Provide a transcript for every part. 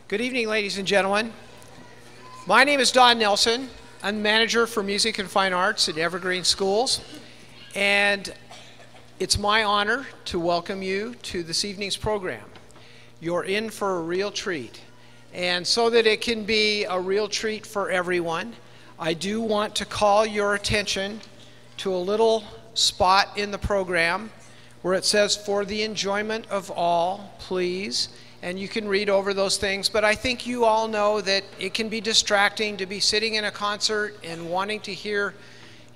Good evening, ladies and gentlemen. My name is Don Nelson. I'm manager for music and fine arts at Evergreen Schools, and it's my honor to welcome you to this evening's program. You're in for a real treat, and so that it can be a real treat for everyone, I do want to call your attention to a little spot in the program where it says, "For the enjoyment of all, please." And you can read over those things, but I think you all know that it can be distracting to be sitting in a concert and wanting to hear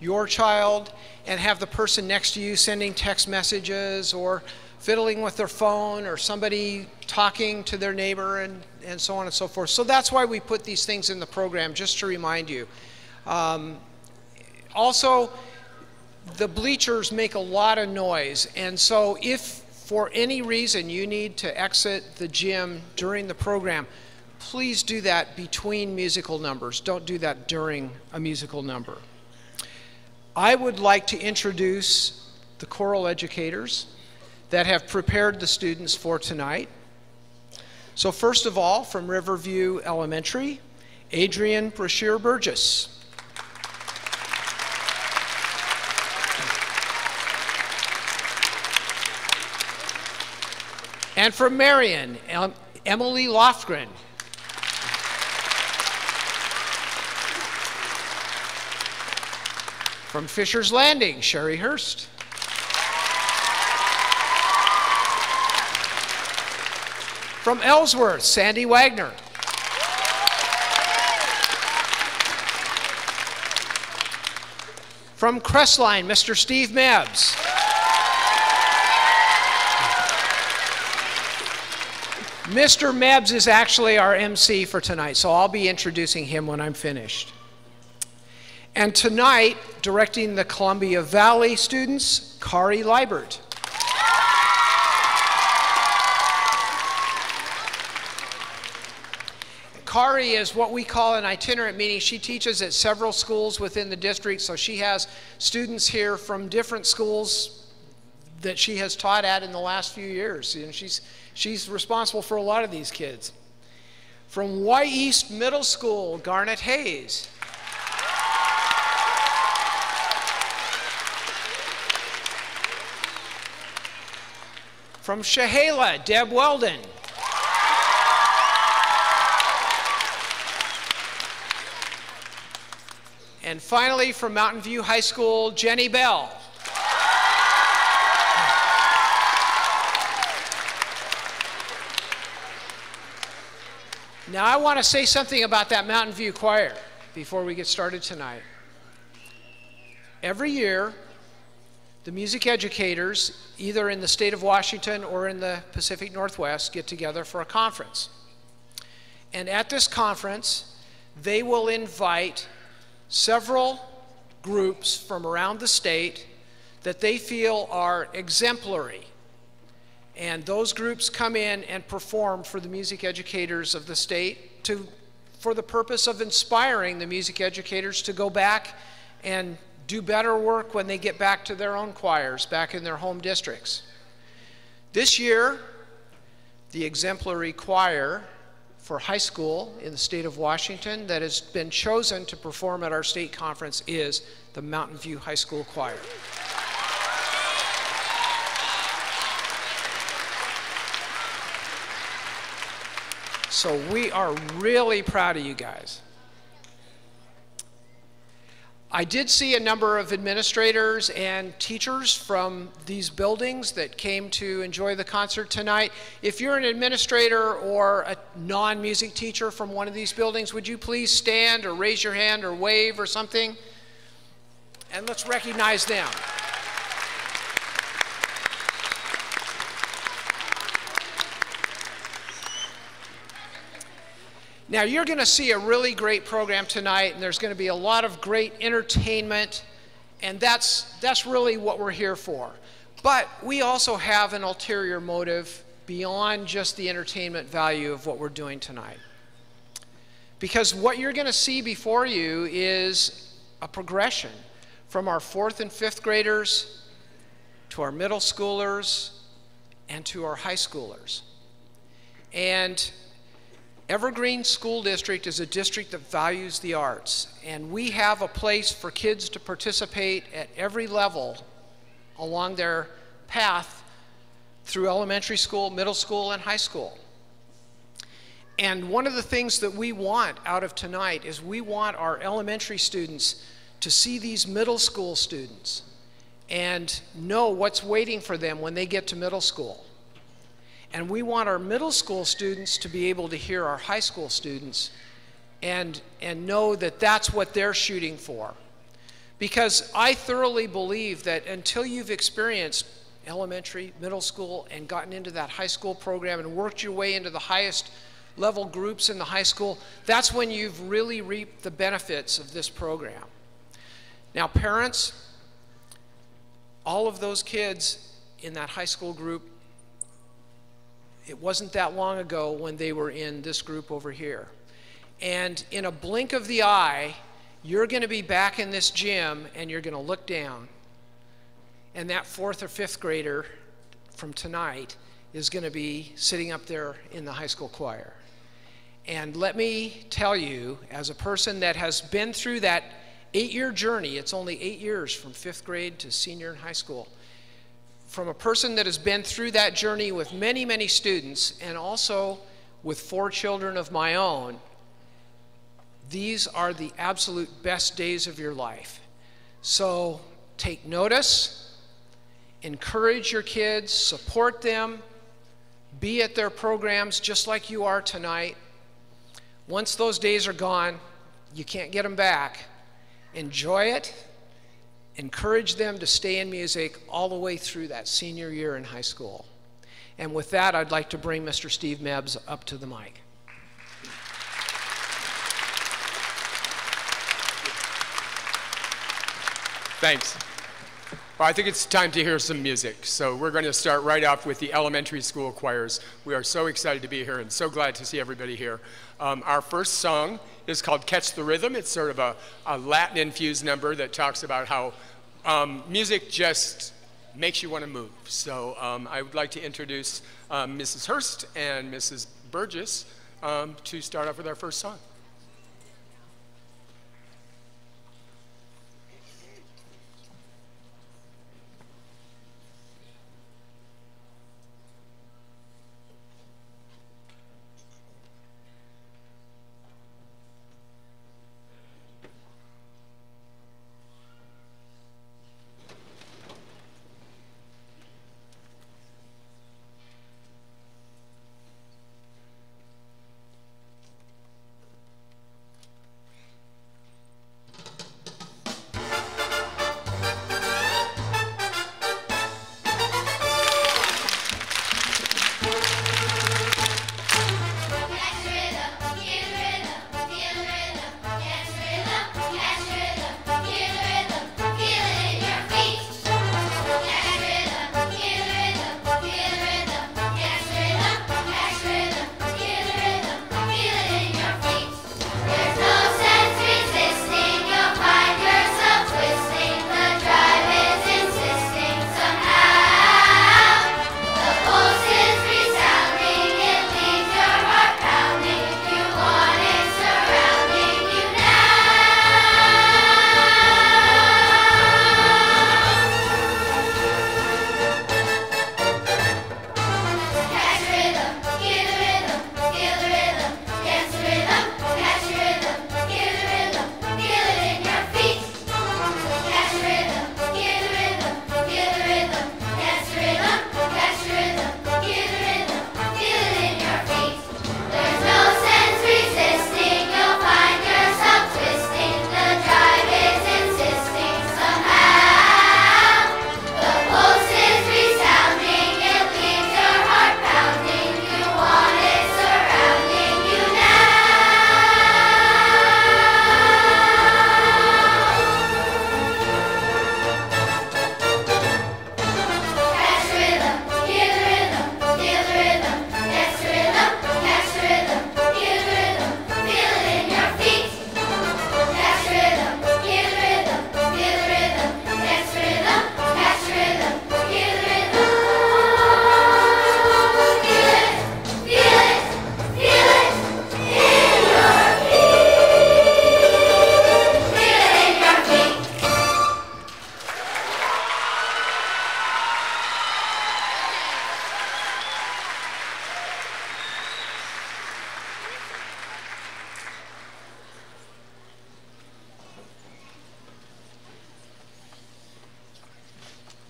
your child and have the person next to you sending text messages or fiddling with their phone or somebody talking to their neighbor and so on and so forth. So that's why we put these things in the program, just to remind you. Also, the bleachers make a lot of noise, and so if for any reason you need to exit the gym during the program, please do that between musical numbers. Don't do that during a musical number. I would like to introduce the choral educators that have prepared the students for tonight. So first of all, from Riverview Elementary, Adrian Brashear Burgess. And from Marrion, Emily Lofgren. From Fisher's Landing, Sherry Hurst. From Ellsworth, Sandy Wagner. From Crestline, Mr. Steve Mebs. Mr. Mebs is actually our MC for tonight, so I'll be introducing him when I'm finished. And tonight, directing the Columbia Valley students, Kari Liebert. Kari is what we call an itinerant, meaning she teaches at several schools within the district, so she has students here from different schools that she has taught at in the last few years, and she's responsible for a lot of these kids. From Wy'east Middle School, Garnet Hayes. From Shahala, Deb Weldon. And finally, from Mountain View High School, Jenny Bell. Now I want to say something about that Mountain View Choir before we get started tonight. Every year, the music educators, either in the state of Washington or in the Pacific Northwest, get together for a conference. And at this conference, they will invite several groups from around the state that they feel are exemplary. And those groups come in and perform for the music educators of the state for the purpose of inspiring the music educators to go back and do better work when they get back to their own choirs, back in their home districts. This year, the exemplary choir for high school in the state of Washington that has been chosen to perform at our state conference is the Mountain View High School Choir. So we are really proud of you guys. I did see a number of administrators and teachers from these buildings that came to enjoy the concert tonight. If you're an administrator or a non-music teacher from one of these buildings, would you please stand or raise your hand or wave or something? And let's recognize them. Now, you're going to see a really great program tonight, and there's going to be a lot of great entertainment, and that's really what we're here for. But we also have an ulterior motive beyond just the entertainment value of what we're doing tonight. Because what you're going to see before you is a progression from our 4th and 5th graders to our middle schoolers and to our high schoolers. And Evergreen School District is a district that values the arts, and we have a place for kids to participate at every level along their path through elementary school, middle school, and high school. And one of the things that we want out of tonight is we want our elementary students to see these middle school students and know what's waiting for them when they get to middle school. And we want our middle school students to be able to hear our high school students and know that that's what they're shooting for. Because I thoroughly believe that until you've experienced elementary, middle school, and gotten into that high school program and worked your way into the highest level groups in the high school, that's when you've really reaped the benefits of this program. Now, parents, all of those kids in that high school group, it wasn't that long ago when they were in this group over here. And in a blink of the eye, you're going to be back in this gym and you're going to look down. And that 4th or 5th grader from tonight is going to be sitting up there in the high school choir. And let me tell you, as a person that has been through that 8-year journey, it's only 8 years from 5th grade to senior in high school, from a person that has been through that journey with many, many students and also with 4 children of my own, these are the absolute best days of your life. So take notice, encourage your kids, support them, be at their programs just like you are tonight. Once those days are gone, you can't get them back. Enjoy it. Encourage them to stay in music all the way through that senior year in high school. And with that, I'd like to bring Mr. Steve Mebbs up to the mic. Thanks. Well, I think it's time to hear some music. So we're going to start right off with the elementary school choirs. We are so excited to be here and so glad to see everybody here. Our first song is called Catch the Rhythm. It's sort of a Latin-infused number that talks about how music just makes you want to move. So I would like to introduce Mrs. Hurst and Mrs. Burgess to start off with our first song.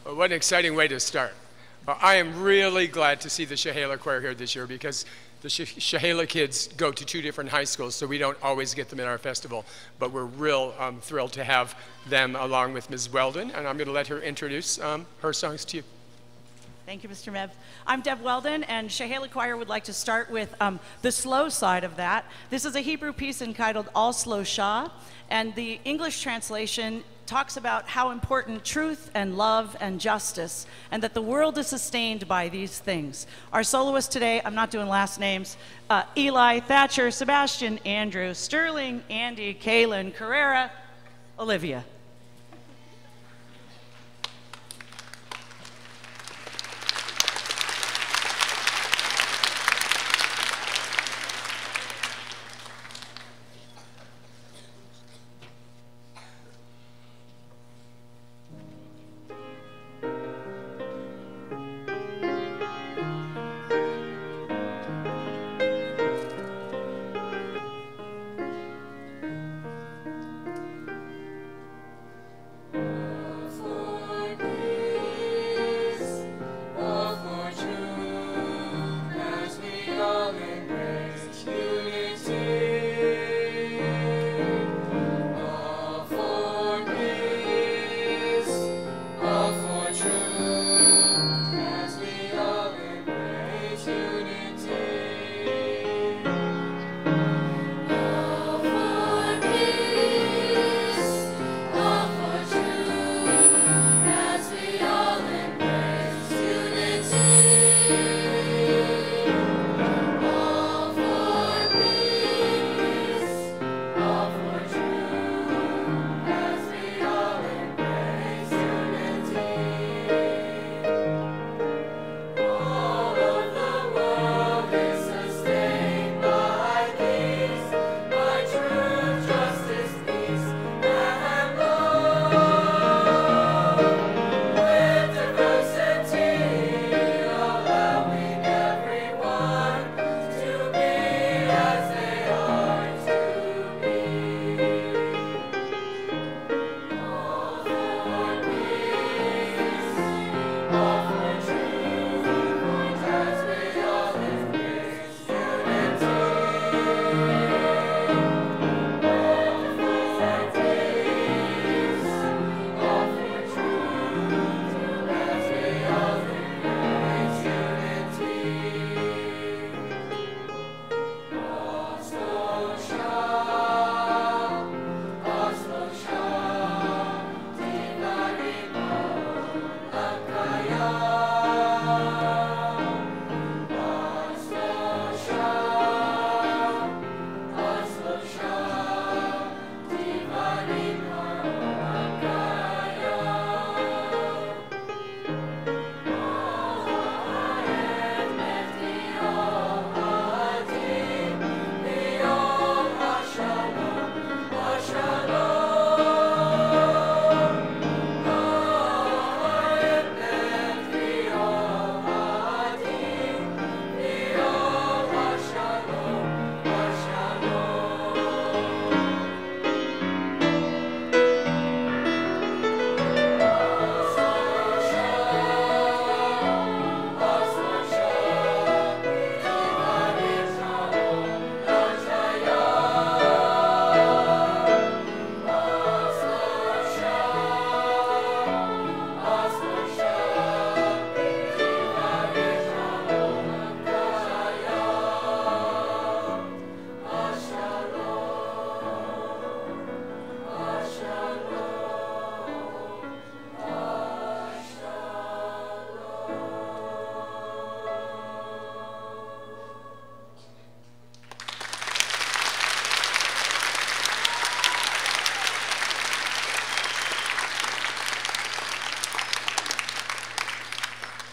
Well, what an exciting way to start. I am really glad to see the Shahala choir here this year because the Shahala kids go to 2 different high schools, so we don't always get them in our festival. But we're real thrilled to have them along with Ms. Weldon, and I'm going to let her introduce her songs to you. Thank you, Mr. Mev. I'm Deb Weldon, and Shahala Choir would like to start with the slow side of that. This is a Hebrew piece entitled All Slow Shah, and the English translation talks about how important truth and love and justice, and that the world is sustained by these things. Our soloists today, I'm not doing last names, Eli, Thatcher, Sebastian, Andrew, Sterling, Andy, Kaylin, Carrera, Olivia.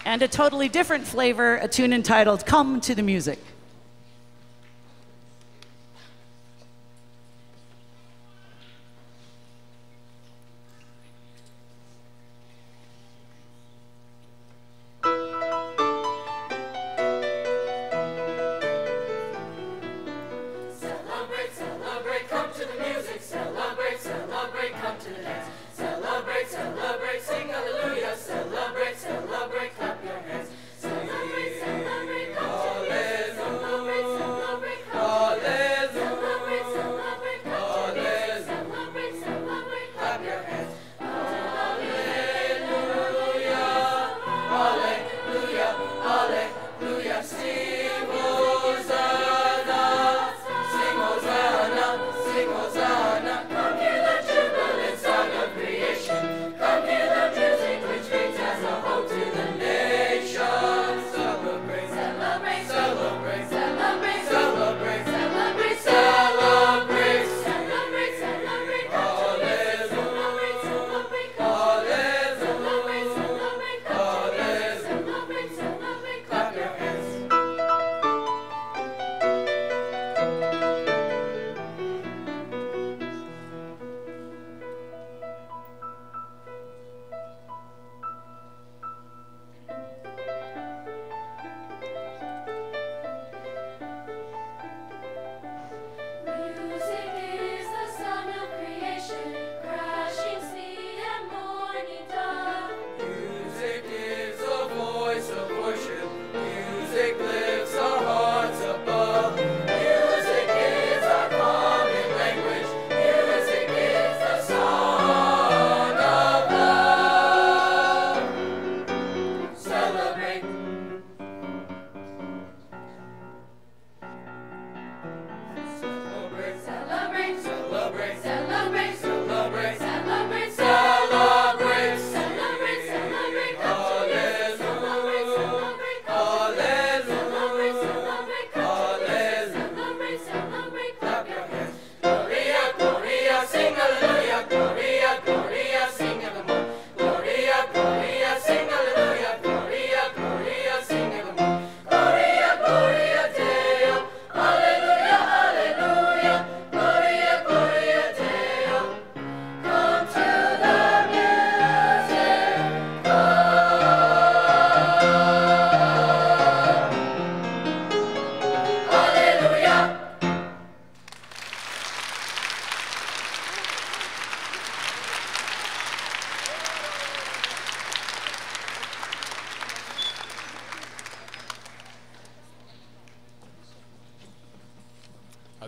And a totally different flavor, a tune entitled Come to the Music. Celebrate, come to the dance. Celebrate, celebrate, sing hallelujah. Celebrate.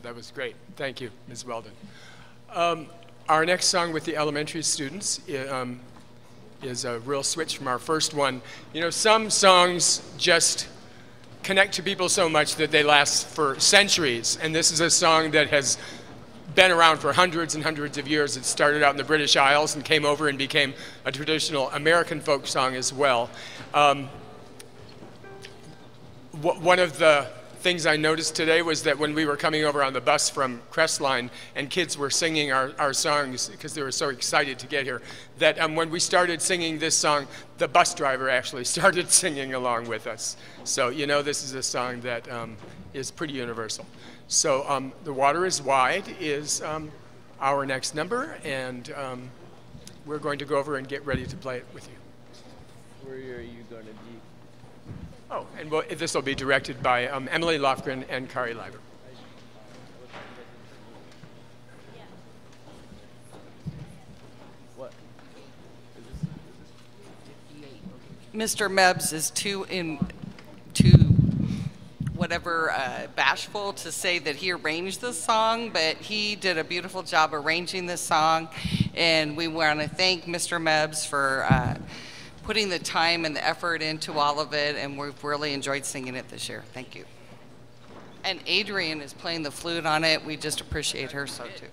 That was great. Thank you, Ms. Weldon. Our next song with the elementary students is a real switch from our first one. You know, some songs just connect to people so much that they last for centuries, and this is a song that has been around for hundreds and hundreds of years. It started out in the British Isles and came over and became a traditional American folk song as well. One of the things I noticed today was that when we were coming over on the bus from Crestline and kids were singing our songs because they were so excited to get here, that when we started singing this song, the bus driver actually started singing along with us. So, you know, this is a song that is pretty universal. So The Water is Wide is our next number, and we're going to go over and get ready to play it with you. Where are you going to be? Oh, and this will be directed by Emily Lofgren and Kari Leiber. What? Mr. Mebbs is too bashful to say that he arranged this song, but he did a beautiful job arranging this song, and we want to thank Mr. Mebbs for putting the time and the effort into all of it, and we've really enjoyed singing it this year. Thank you. And Adrienne is playing the flute on it. We just appreciate her so too.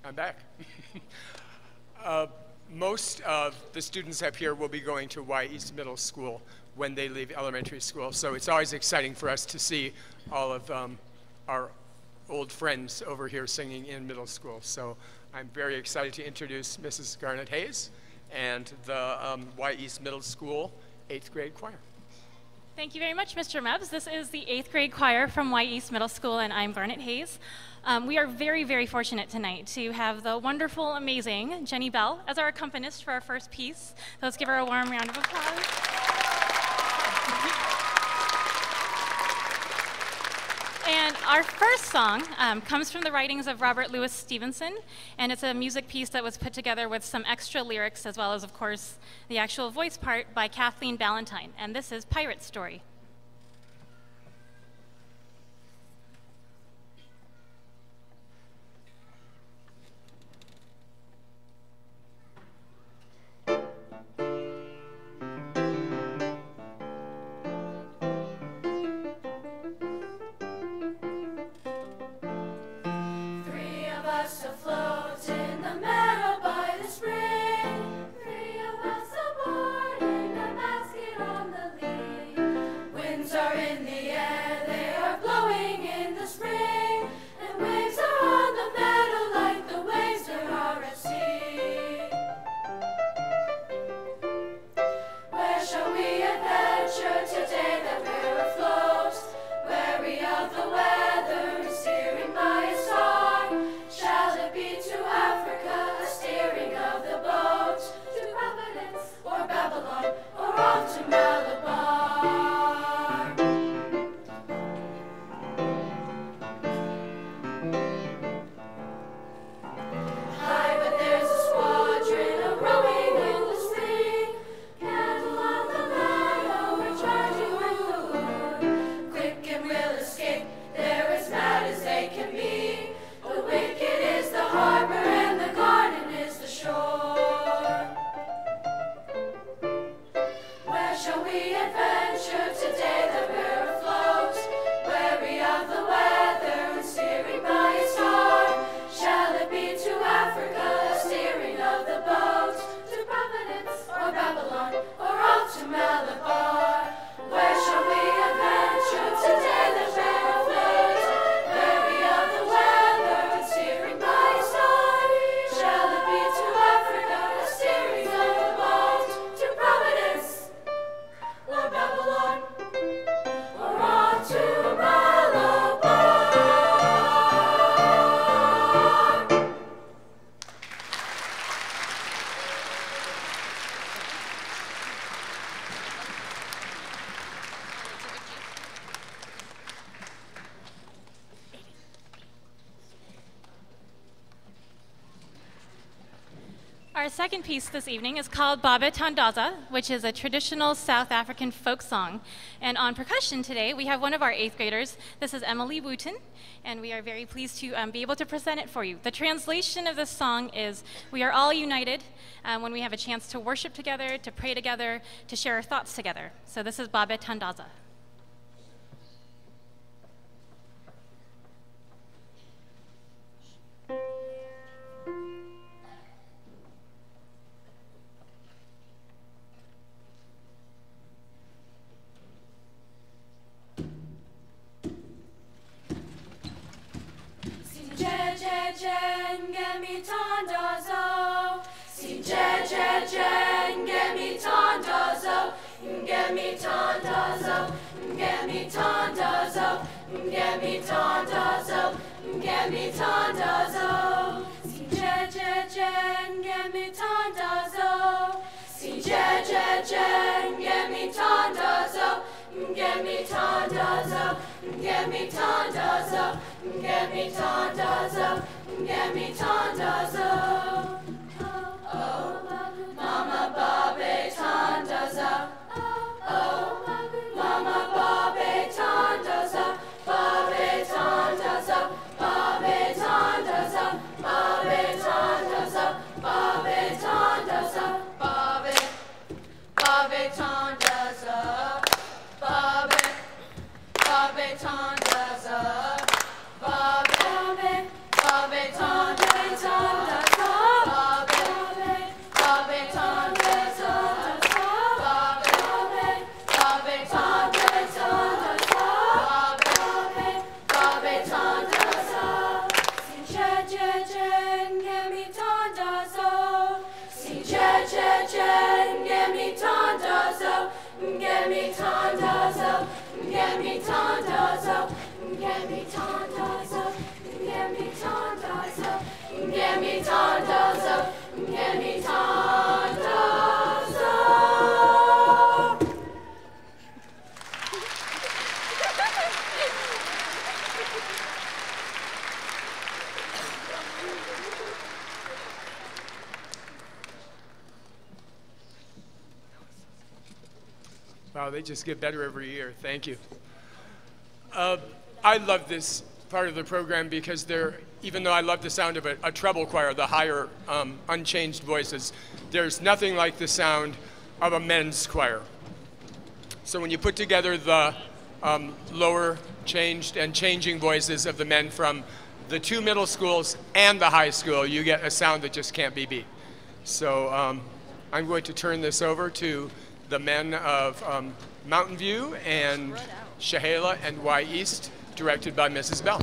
I'm back. Most of the students up here will be going to Wy'east Middle School when they leave elementary school, so it's always exciting for us to see all of our old friends over here singing in middle school. So I'm very excited to introduce Mrs. Garnet Hayes and the Wy'east Middle School 8th grade choir. Thank you very much, Mr. Mebbs. This is the 8th grade choir from Wy'east Middle School, and I'm Garnet Hayes. We are very, very fortunate tonight to have the wonderful, amazing Jenny Bell as our accompanist for our first piece. So let's give her a warm round of applause. And our first song comes from the writings of Robert Louis Stevenson, and it's a music piece that was put together with some extra lyrics, as well as, of course, the actual voice part by Kathleen Ballantyne, and this is Pirate Story. Our second piece this evening is called Babe Tandaza, which is a traditional South African folk song. And on percussion today, we have one of our 8th graders. This is Emily Wooten, and we are very pleased to be able to present it for you. The translation of this song is, we are all united when we have a chance to worship together, to pray together, to share our thoughts together. So this is Babe Tandaza. Tandaza, Wow, they just get better every year. Thank you. I love this part of the program because even though I love the sound of a treble choir, the higher unchanged voices, there's nothing like the sound of a men's choir. So when you put together the lower changed and changing voices of the men from the 2 middle schools and the high school, you get a sound that just can't be beat. So I'm going to turn this over to the men of Mountain View and Shahala and Wy'east, directed by Mrs. Bell.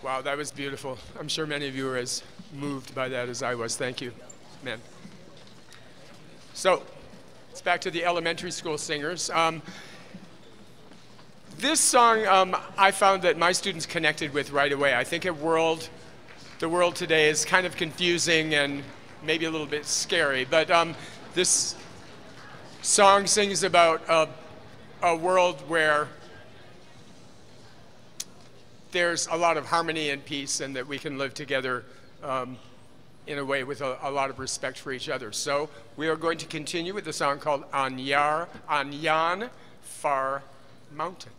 Wow, that was beautiful. I'm sure many of you were as moved by that as I was. Thank you, man. So, it's back to the elementary school singers. This song I found that my students connected with right away. I think the world today is kind of confusing and maybe a little bit scary, but this song sings about a world where there's a lot of harmony and peace, and that we can live together in a way with a lot of respect for each other. So we are going to continue with the song called On Yon Far Mountain.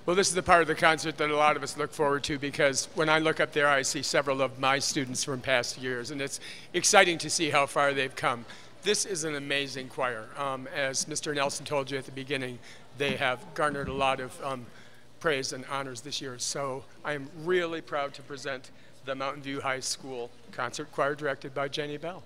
Well, this is the part of the concert that a lot of us look forward to, because when I look up there, I see several of my students from past years, and it's exciting to see how far they've come. This is an amazing choir. As Mr. Nelson told you at the beginning, they have garnered a lot of praise and honors this year. So I am really proud to present the Mountain View High School Concert Choir, directed by Jenny Bell.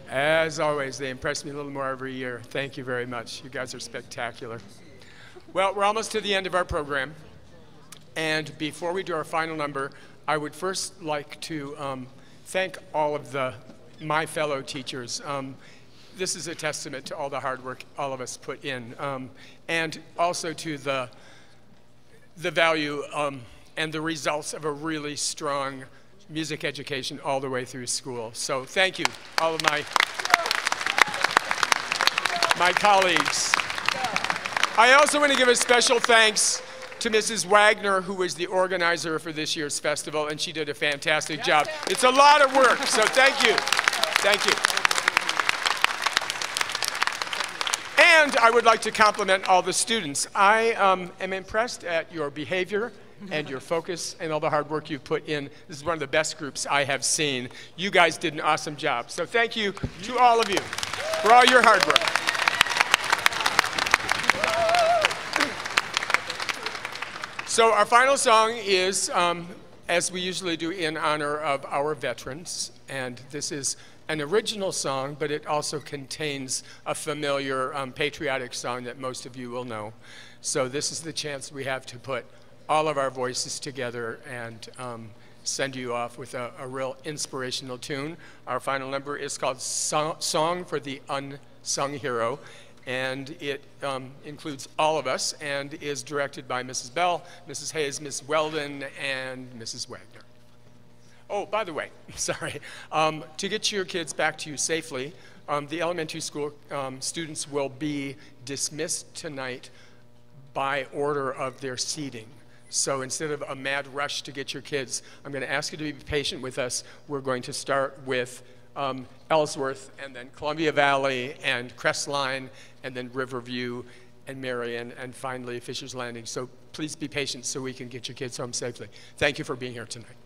As always, they impress me a little more every year. Thank you very much. You guys are spectacular. Well, we're almost to the end of our program. And before we do our final number, I would first like to thank all of my fellow teachers. This is a testament to all the hard work all of us put in, and also to the value and the results of a really strong music education all the way through school. So thank you, all of my colleagues. I also want to give a special thanks to Mrs. Wagner, who was the organizer for this year's festival, and she did a fantastic job. It's a lot of work, so thank you. Thank you. And I would like to compliment all the students. I am impressed at your behavior and your focus and all the hard work you've put in. This is one of the best groups I have seen. You guys did an awesome job. So thank you to all of you for all your hard work. So our final song is, as we usually do, in honor of our veterans. And this is an original song, but it also contains a familiar patriotic song that most of you will know. So this is the chance we have to put all of our voices together and send you off with a real inspirational tune. Our final number is called Song for the Unsung Hero, and it includes all of us and is directed by Mrs. Bell, Mrs. Hayes, Ms. Weldon, and Mrs. Wagner. Oh, by the way, sorry, to get your kids back to you safely, the elementary school students will be dismissed tonight by order of their seating. So instead of a mad rush to get your kids, I'm going to ask you to be patient with us. We're going to start with Ellsworth, and then Columbia Valley, and Crestline, and then Riverview, and Marrion, and finally Fisher's Landing. So please be patient so we can get your kids home safely. Thank you for being here tonight.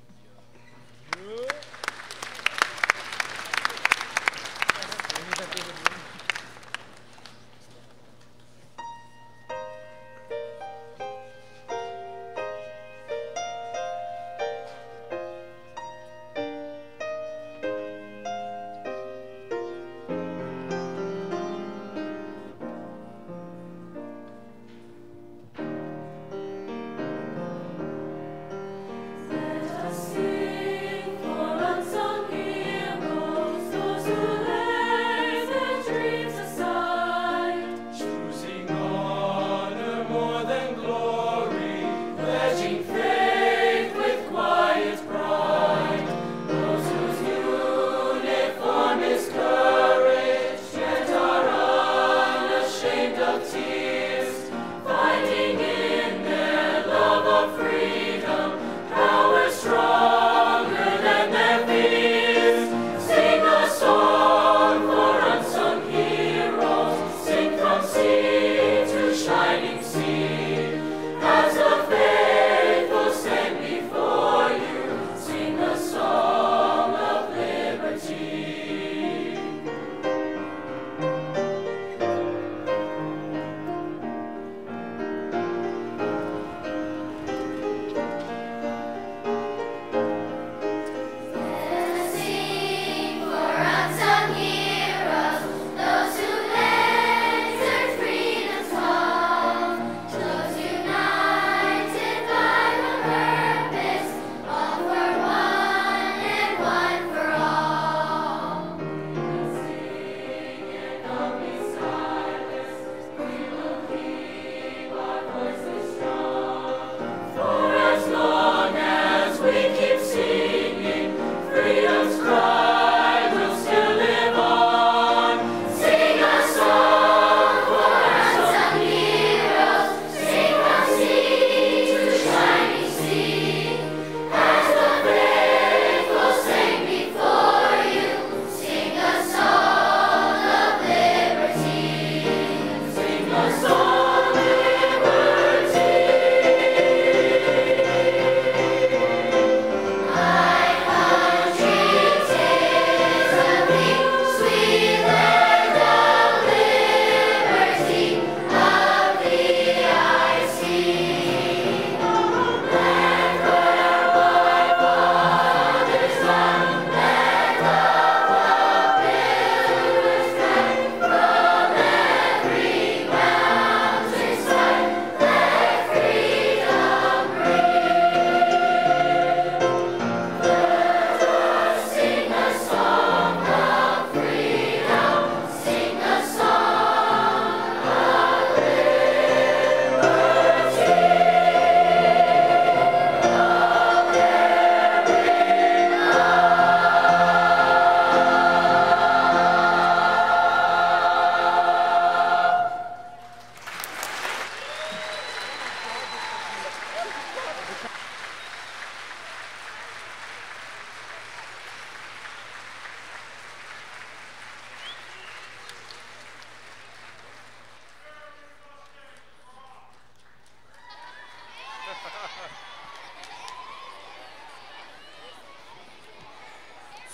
Let us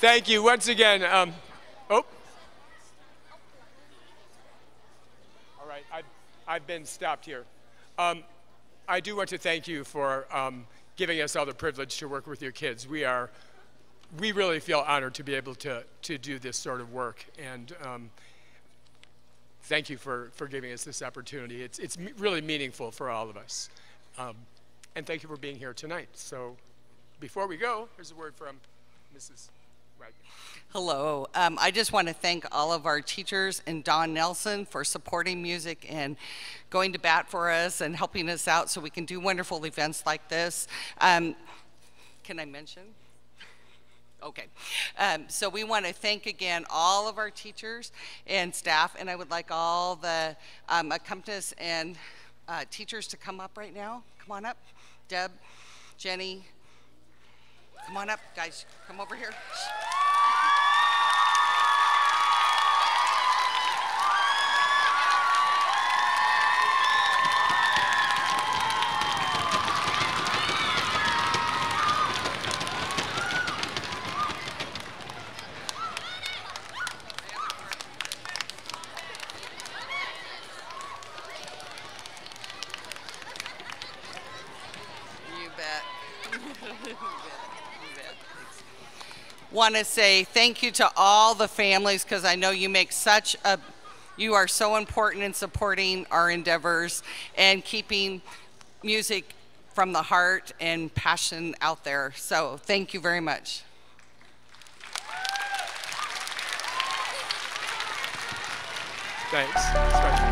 Thank you once again. All right, I've been stopped here. I do want to thank you for giving us all the privilege to work with your kids. We really feel honored to be able to do this sort of work, and thank you for giving us this opportunity. It's really meaningful for all of us. And thank you for being here tonight. So before we go, here's a word from Mrs. Wagner. Hello. I just want to thank all of our teachers and Don Nelson for supporting music and going to bat for us and helping us out so we can do wonderful events like this. Can I mention? Okay. So we want to thank again all of our teachers and staff, and I would like all the accompanists and teachers to come up right now. Come on up. Deb, Jenny, come on up, guys. Come over here. Want to say thank you to all the families, because I know you make you are so important in supporting our endeavors and keeping music from the heart and passion out there. So thank you very much. Thanks.